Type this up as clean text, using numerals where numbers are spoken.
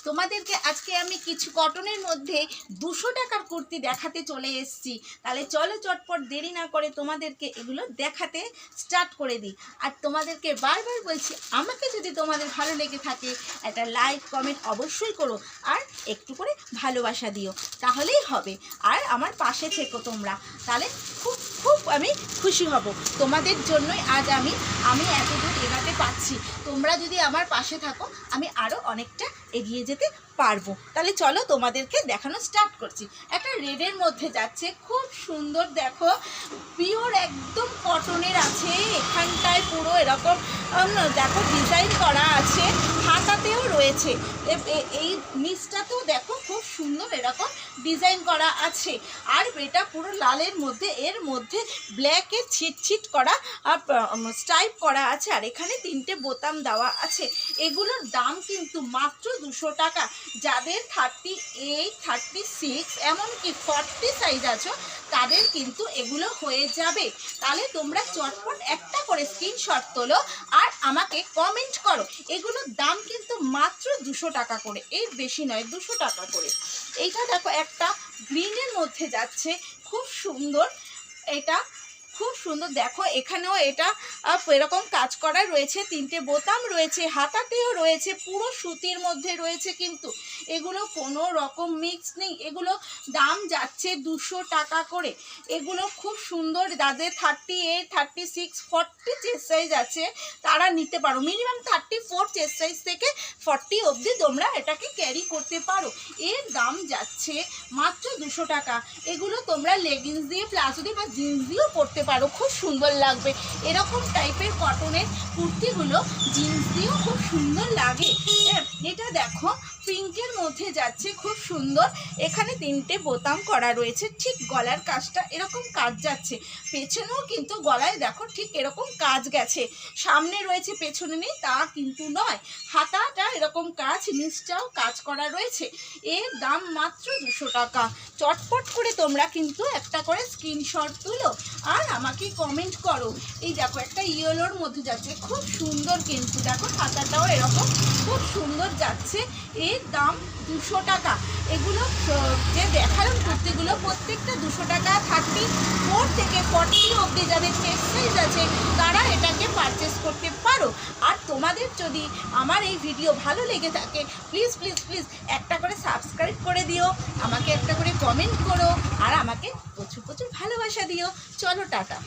তোমাদেরকে আজকে আমি কিছু কটনের মধ্যে 200 টাকার কুর্তি দেখাতে চলে এসেছি। তাহলে চলো চটপট দেরি না করে তোমাদেরকে এগুলো দেখাতে স্টার্ট করে দিই। আর তোমাদেরকে বারবার বলছি, আমাকে যদি তোমাদের ভালো লেগে থাকে একটা লাইক কমেন্ট অবশ্যই করো, আর একটু করে ভালোবাসা দিও, তাহলেই হবে। আর আমার পাশে থেকো তোমরা, তাহলে খুব খুব আমি খুশি হব। তোমাদের জন্যই আজ আমি এত দূর এগাতে পারছি। তোমরা যদি আমার পাশে থাকো, আমি আরও অনেকটা এগিয়ে যেতে পারবো। তাহলে চলো তোমাদেরকে দেখানো স্টার্ট করছি। একটা রেডের মধ্যে যাচ্ছে, খুব সুন্দর, দেখো পিওর একদম কটনের আছে। এখানটায় পুরো এরকম দেখো ডিজাইন করা আছে, হাতাতেও রয়েছে। এই নিচটাতেও দেখো খুব সুন্দর এরকম ডিজাইন করা আছে। আর এটা পুরো লালের মধ্যে, এর মধ্যে ব্ল্যাকের ছিট করা স্টাইপ করা আছে। আর এখানে 3টে বোতাম দেওয়া আছে। এগুলোর দাম কিন্তু মাত্র 200 টাকা। যাদের 38, 36 এমনকি 40 সাইজ আছো, তাদের কিন্তু এগুলো হয়ে যাবে। তাহলে তোমরা চটপট একটা করে স্ক্রিনশট তোলো আর আমাকে কমেন্ট করো। এগুলোর দাম কিন্তু মাত্র 200 টাকা করে, এর বেশি নয়, 200 টাকা করে। এইটা দেখো একটা গ্রিনের মধ্যে যাচ্ছে, খুব সুন্দর। এটা খুব সুন্দর, দেখো এখানেও এটা এরকম কাজ করা রয়েছে, 3টে বোতাম রয়েছে, হাতাতেও রয়েছে, পুরো সুতির মধ্যে রয়েছে। কিন্তু এগুলো কোনো রকম মিক্স নেই। এগুলো দাম যাচ্ছে 200 টাকা করে। এগুলো খুব সুন্দর। যাদের 38, 36, 40 চেস্ট সাইজ আছে তারা নিতে পারো। মিনিমাম 34 চেস্ট সাইজ থেকে 40 অবধি তোমরা এটাকে ক্যারি করতে পারো। এর দাম যাচ্ছে মাত্র 200 টাকা। এগুলো তোমরা লেগিংস দিয়ে, প্লাজো দিয়ে বা জিন্স দিয়েও পরতে পারো, খুব সুন্দর লাগবে। এরকম টাইপের কটনের কুর্তিগুলো জিন্স দিয়েও খুব সুন্দর লাগে। এটা দেখো পিঙ্কের মধ্যে যাচ্ছে, খুব সুন্দর। এখানে 3টে বোতাম করা রয়েছে, ঠিক গলার কাজটা এরকম কাজ যাচ্ছে। পেছনেও কিন্তু গলায় দেখো ঠিক এরকম কাজ গেছে। সামনে রয়েছে, পেছনে নেই তা কিন্তু নয়। হাতাটা এরকম কাজ, নিচটাও কাজ করা রয়েছে। এর দাম মাত্র 200 টাকা। চটপট করে তোমরা কিন্তু একটা করে স্ক্রিনশট তুলো আর আমাকে কমেন্ট করো। এই দেখো একটা ইয়েলোর মধ্যে যাচ্ছে, খুব সুন্দর। কিন্তু দেখো হাতাটাও এরকম খুব সুন্দর যাচ্ছে। এর দাম 200 টাকা। এগুলো যে দেখালাম কুর্তিগুলো প্রত্যেকটা 200 টাকা। 34 থেকে 40 অবধি যাদের চেস্ট সাইজ আছে তারা এটাকে পারচেস করতে পারো। আর তোমাদের যদি আমার এই ভিডিও ভালো লেগে থাকে, প্লিজ প্লিজ প্লিজ একটা করে সাবস্ক্রাইব করে দিও, আমাকে একটা করে কমেন্ট করো, আর আমাকে প্রচুর প্রচুর ভালোবাসা দিও। চলো টাটা।